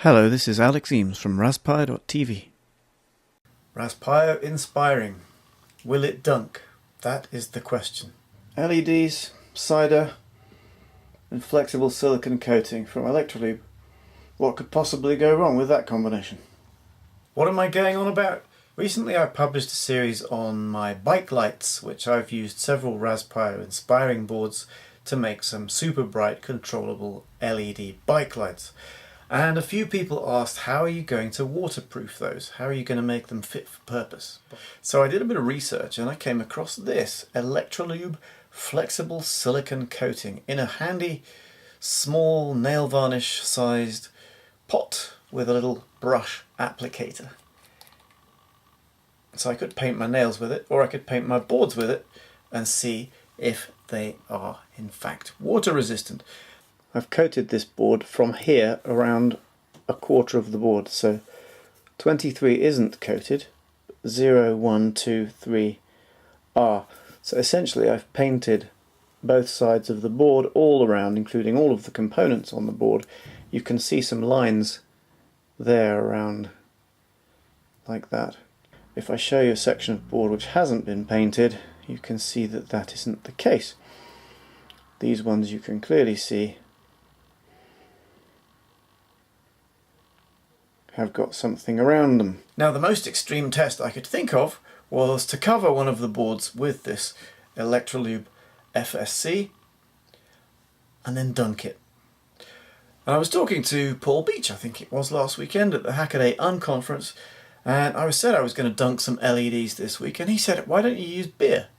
Hello, this is Alex Eames from RasPiO.tv. RasPiO InsPiRing. Will it dunk? That is the question. LEDs, cider, and flexible silicone coating from Electrolube. What could possibly go wrong with that combination? What am I going on about? Recently I published a series on my bike lights, which I've used several RasPiO InsPiRing boards to make some super bright controllable LED bike lights. And a few people asked, how are you going to waterproof those? How are you going to make them fit for purpose? So I did a bit of research and I came across this Electrolube Flexible Silicone Coating in a handy small nail varnish sized pot with a little brush applicator. So I could paint my nails with it, or I could paint my boards with it and see if they are in fact water resistant. I've coated this board from here around a quarter of the board, so 23 isn't coated, 0, 1, 2, 3 are. So essentially I've painted both sides of the board all around, including all of the components on the board. You can see some lines there around like that. If I show you a section of board which hasn't been painted, you can see that that isn't the case. These ones you can clearly see have got something around them. Now the most extreme test I could think of was to cover one of the boards with this Electrolube FSC and then dunk it. And I was talking to Paul Beach, I think it was last weekend, at the Hackaday Unconference, and I said I was going to dunk some LEDs this week, and he said, why don't you use beer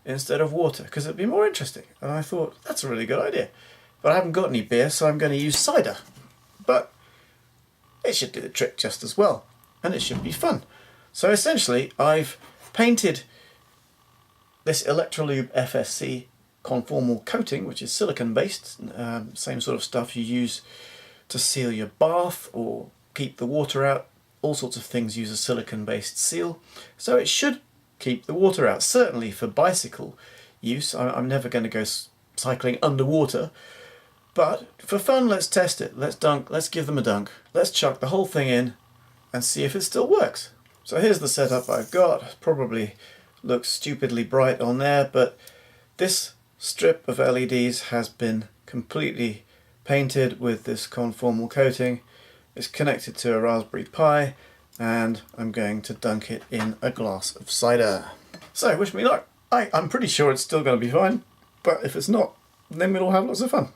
instead of water, because it'd be more interesting. And I thought, that's a really good idea. But I haven't got any beer, so I'm going to use cider. But it should do the trick just as well, and it should be fun. So essentially I've painted this Electrolube FSC conformal coating, which is silicone based, same sort of stuff you use to seal your bath or keep the water out. All sorts of things use a silicone based seal, so it should keep the water out. Certainly for bicycle use, I'm never going to go cycling underwater. But for fun, let's test it. Let's dunk. Let's give them a dunk. Let's chuck the whole thing in and see if it still works. So here's the setup I've got. Probably looks stupidly bright on there, but this strip of LEDs has been completely painted with this conformal coating. It's connected to a Raspberry Pi, and I'm going to dunk it in a glass of cider. So wish me luck. I'm pretty sure it's still going to be fine, but if it's not, then we'll have lots of fun.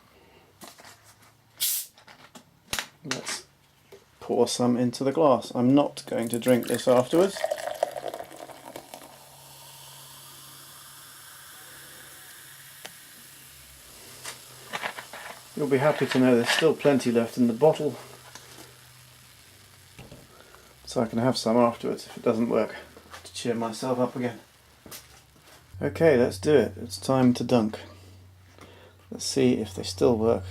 Let's pour some into the glass. I'm not going to drink this afterwards. You'll be happy to know there's still plenty left in the bottle, so I can have some afterwards if it doesn't work, to cheer myself up again. Okay, let's do it. It's time to dunk. Let's see if they still work,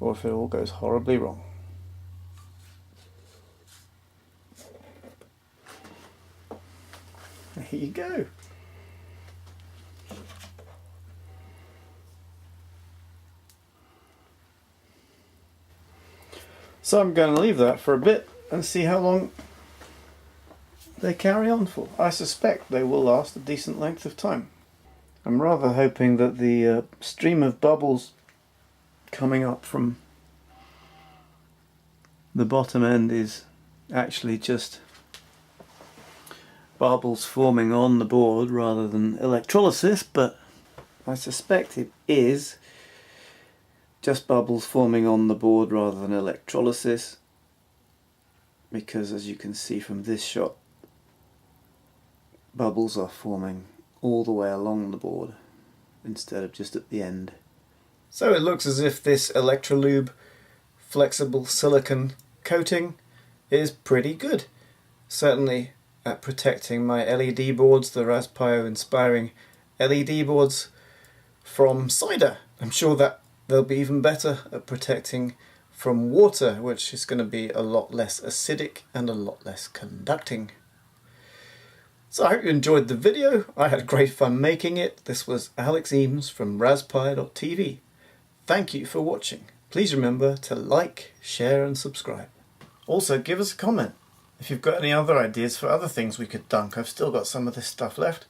or if it all goes horribly wrong. There you go. So I'm going to leave that for a bit and see how long they carry on for. I suspect they will last a decent length of time. I'm rather hoping that the stream of bubbles coming up from the bottom end is actually just bubbles forming on the board rather than electrolysis, but I suspect it is just bubbles forming on the board rather than electrolysis, because as you can see from this shot, bubbles are forming all the way along the board instead of just at the end. So it looks as if this Electrolube Flexible Silicone Coating is pretty good. Certainly at protecting my LED boards, the RasPiO InsPiRing LED boards, from cider. I'm sure that they'll be even better at protecting from water, which is going to be a lot less acidic and a lot less conducting. So I hope you enjoyed the video. I had great fun making it. This was Alex Eames from RasPiO.tv. Thank you for watching. Please remember to like, share and subscribe. Also give us a comment if you've got any other ideas for other things we could dunk. I've still got some of this stuff left.